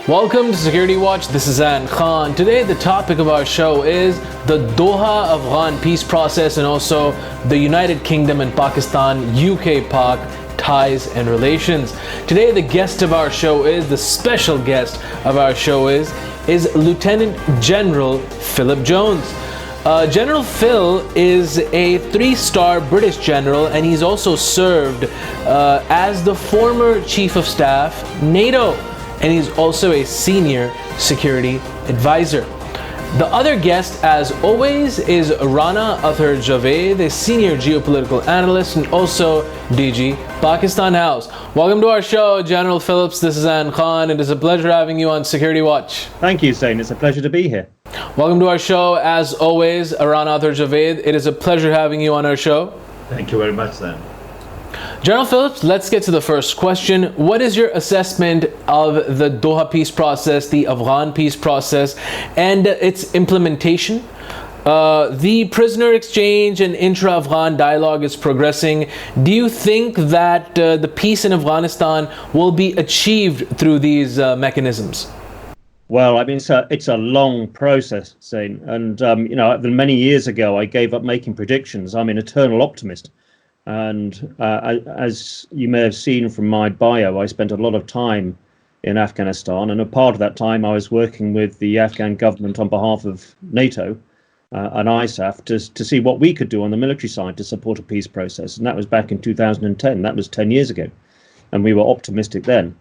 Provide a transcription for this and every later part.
Welcome to Security Watch. This is Zain. Today the topic of our show is the Doha Afghan peace process and also the United Kingdom and Pakistan UK-Pak ties and relations. Today the guest of our show is, the special guest of our show is Lieutenant General Philip Jones. General Phil is a 3-star British general, and he's also served as the former Chief of Staff, NATO, and he's also a senior security advisor. The other guest, as always, is Rana Athar Javed, a senior geopolitical analyst and also DG Pakistan House. Welcome to our show, General Phillips. This is Zain Khan. It is a pleasure having you on Security Watch. Thank you, Zain. It's a pleasure to be here. Welcome to our show, as always, Rana Athar Javed. It is a pleasure having you on our show. Thank you very much, Zain. General Phillips, let's get to the first question. What is your assessment of the Doha peace process, the Afghan peace process, and its implementation? The prisoner exchange and intra-Afghan dialogue is progressing. Do you think that the peace in Afghanistan will be achieved through these mechanisms? Well, I mean, it's a long process, Zain. And, many years ago, I gave up making predictions. I'm an eternal optimist. And as you may have seen from my bio, I spent a lot of time in Afghanistan. And a part of that time, I was working with the Afghan government on behalf of NATO and ISAF to see what we could do on the military side to support a peace process. And that was back in 2010. That was 10 years ago. And we were optimistic then.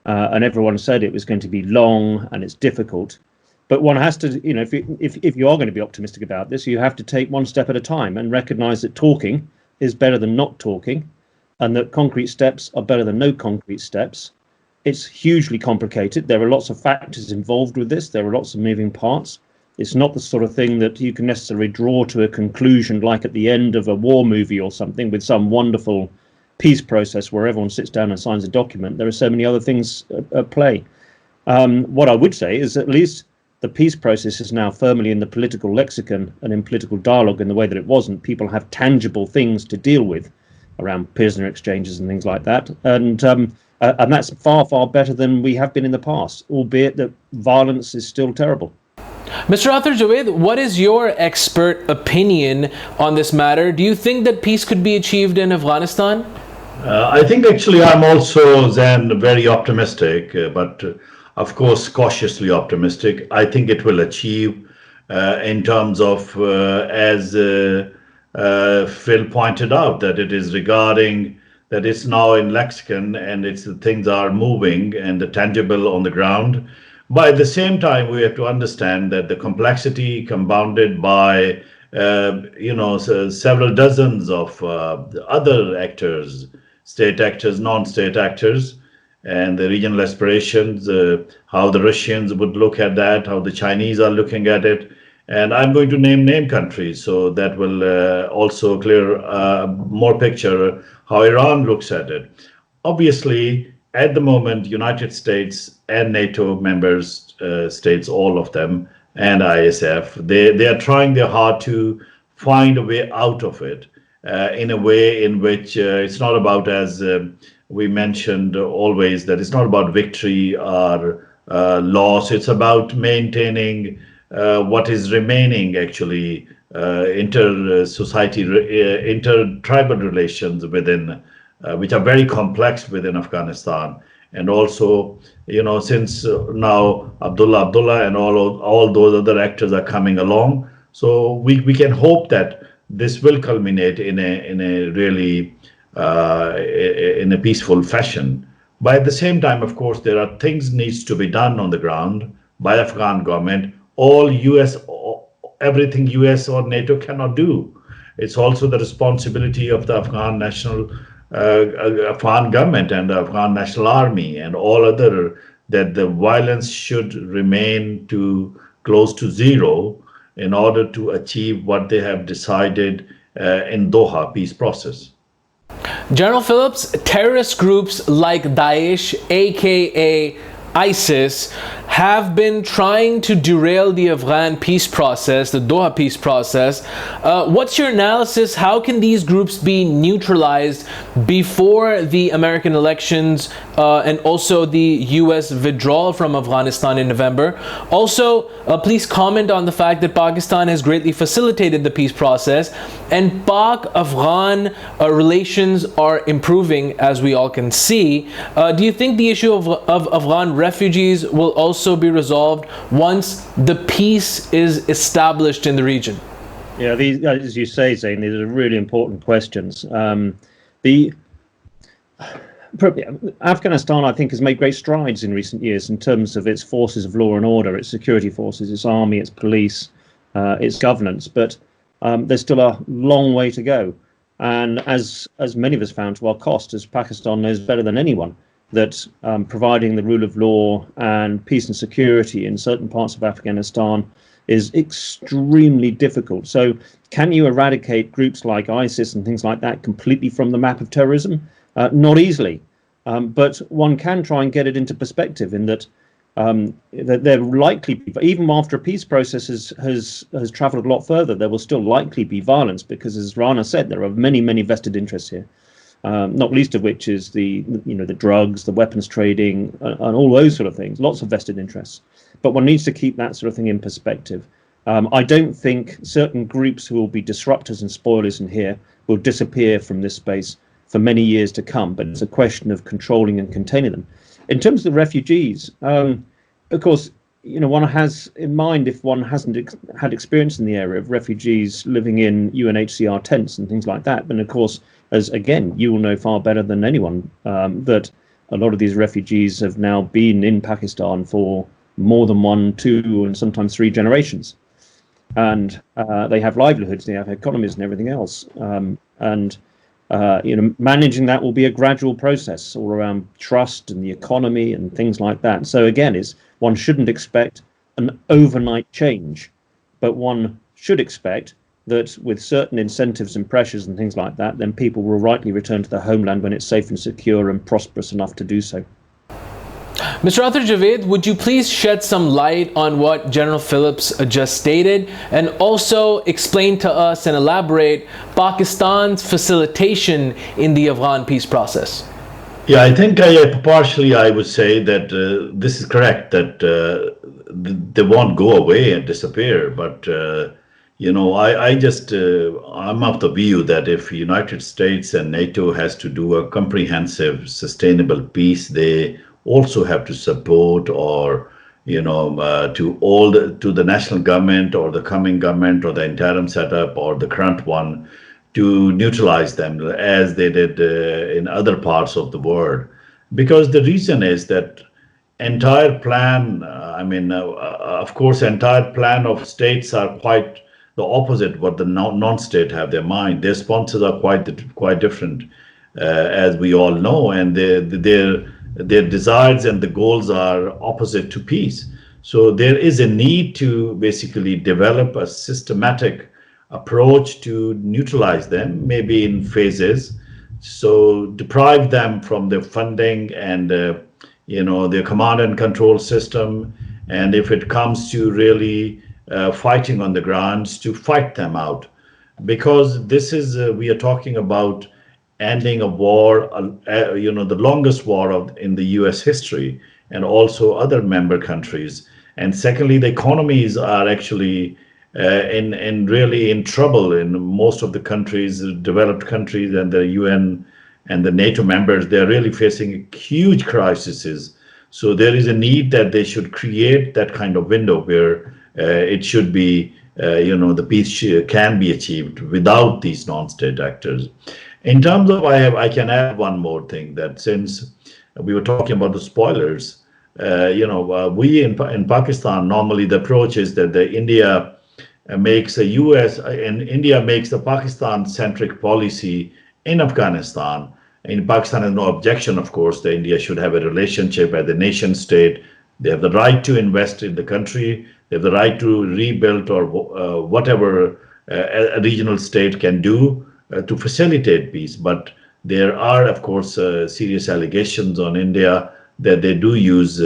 And everyone said it was going to be long and it's difficult. But one has to, if you are going to be optimistic about this, you have to take one step at a time and recognize that talking is better than not talking, and that concrete steps are better than no concrete steps. It's hugely complicated. There are lots of factors involved with this. There are lots of moving parts. It's not the sort of thing that you can necessarily draw to a conclusion like at the end of a war movie or something with some wonderful peace process where everyone sits down and signs a document. There are so many other things at play. What I would say is at least the peace process is now firmly in the political lexicon and in political dialogue in the way that it wasn't. People have tangible things to deal with around prisoner exchanges and things like that. And that's far, far better than we have been in the past, albeit that violence is still terrible. Mr. Athar Javed, what is your expert opinion on this matter? Do you think that peace could be achieved in Afghanistan? I think actually I'm also then very optimistic, but of course cautiously optimistic. I think it will achieve in terms of, as Phil pointed out, that it is regarding that it's now in lexicon and things are moving and the tangible on the ground. But at the same time, we have to understand that the complexity compounded by several dozens of other actors, state actors, non-state actors, and the regional aspirations, how the Russians would look at that, how the Chinese are looking at it. And I'm going to name countries, so that will also clear more picture how Iran looks at it. Obviously, at the moment, United States and NATO members, states, all of them, and ISF, they are trying their hard to find a way out of it in a way in which it's not about, as we mentioned always, that it's not about victory or loss. It's about maintaining what is remaining, actually, inter-tribal relations within, which are very complex within Afghanistan. And also, since now Abdullah and all those other actors are coming along, so we can hope that this will culminate in a really in a peaceful fashion. But at the same time, of course, there are things needs to be done on the ground by Afghan government. Everything US or NATO cannot do. It's also the responsibility of the Afghan government and the Afghan National Army and all other, that the violence should remain close to zero in order to achieve what they have decided in Doha peace process. General Phillips, terrorist groups like Daesh, aka ISIS have been trying to derail the Afghan peace process, the Doha peace process. What's your analysis? How can these groups be neutralized before the American elections and also the U.S. withdrawal from Afghanistan in November? Also, please comment on the fact that Pakistan has greatly facilitated the peace process and Pak-Afghan relations are improving, as we all can see. Do you think the issue of Afghan refugees will also be resolved once the peace is established in the region? Yeah, these, as you say, Zain, these are really important questions. The Afghanistan, I think, has made great strides in recent years in terms of its forces of law and order, its security forces, its army, its police, its governance. But there's still a long way to go. And as many of us found to our cost, as Pakistan knows better than anyone, that providing the rule of law and peace and security in certain parts of Afghanistan is extremely difficult. So can you eradicate groups like ISIS and things like that completely from the map of terrorism? Not easily, but one can try and get it into perspective in that that there likely, even after a peace process has travelled a lot further, there will still likely be violence because, as Rana said, there are many vested interests here. Not least of which is the drugs, the weapons trading, and all those sort of things. Lots of vested interests, but one needs to keep that sort of thing in perspective. I don't think certain groups who will be disruptors and spoilers in here will disappear from this space for many years to come. But it's a question of controlling and containing them. In terms of the refugees, of course, one has in mind, if one hasn't had experience in the area of refugees living in UNHCR tents and things like that, then of course, as again, you will know far better than anyone, that a lot of these refugees have now been in Pakistan for more than 1, 2, and sometimes 3 generations. And they have livelihoods, they have economies and everything else. Managing that will be a gradual process all around trust and the economy and things like that. So again, one shouldn't expect an overnight change, but one should expect that with certain incentives and pressures and things like that, then people will rightly return to their homeland when it's safe and secure and prosperous enough to do so. Mr. Arthur Javed, would you please shed some light on what General Phillips just stated and also explain to us and elaborate Pakistan's facilitation in the Afghan peace process? Yeah, I think partially I would say that this is correct, that they won't go away and disappear. But, I'm of the view that if United States and NATO has to do a comprehensive, sustainable peace, they also have to support or to the national government or the coming government or the interim setup or the current one to neutralize them as they did in other parts of the world. Because the reason is that entire plan, of course, entire plan of states are quite the opposite what the non-state have their mind. Their sponsors are quite different, as we all know, and their desires and the goals are opposite to peace. So there is a need to basically develop a systematic approach to neutralize them, maybe in phases. So deprive them from their funding and their command and control system. And if it comes to really fighting on the grounds, to fight them out. Because this is, we are talking about ending a war, the longest war in the US history, and also other member countries. And secondly, the economies are actually really in trouble in most of the countries, developed countries, and the UN and the NATO members. They're really facing huge crises. So there is a need that they should create that kind of window where it should be, the peace can be achieved without these non-state actors. In terms of, I can add one more thing, that since we were talking about the spoilers, we in Pakistan, normally the approach is that India makes India makes the Pakistan-centric policy in Afghanistan. In Pakistan has no objection, of course, that India should have a relationship as a nation state. They have the right to invest in the country. They have the right to rebuild or whatever a regional state can do to facilitate peace. But there are, of course, serious allegations on India that they do use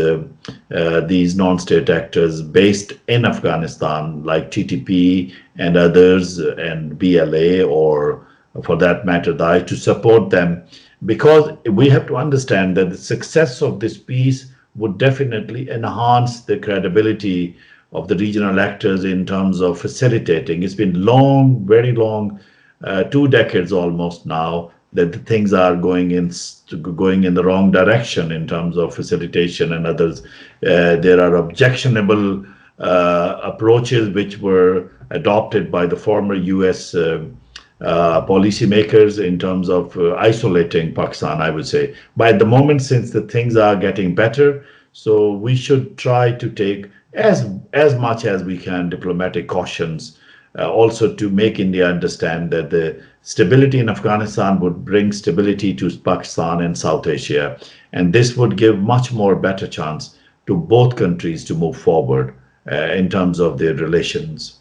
these non-state actors based in Afghanistan, like TTP and others, and BLA, or for that matter, the I, to support them, because we have to understand that the success of this peace would definitely enhance the credibility of the regional actors in terms of facilitating. It's been long, very long, 2 decades almost now, that the things are going in the wrong direction in terms of facilitation and others. There are objectionable approaches which were adopted by the former U.S. Policymakers in terms of isolating Pakistan, I would say. But at the moment, since the things are getting better, so we should try to take as much as we can diplomatic cautions, also to make India understand that the stability in Afghanistan would bring stability to Pakistan and South Asia, and this would give much more better chance to both countries to move forward in terms of their relations.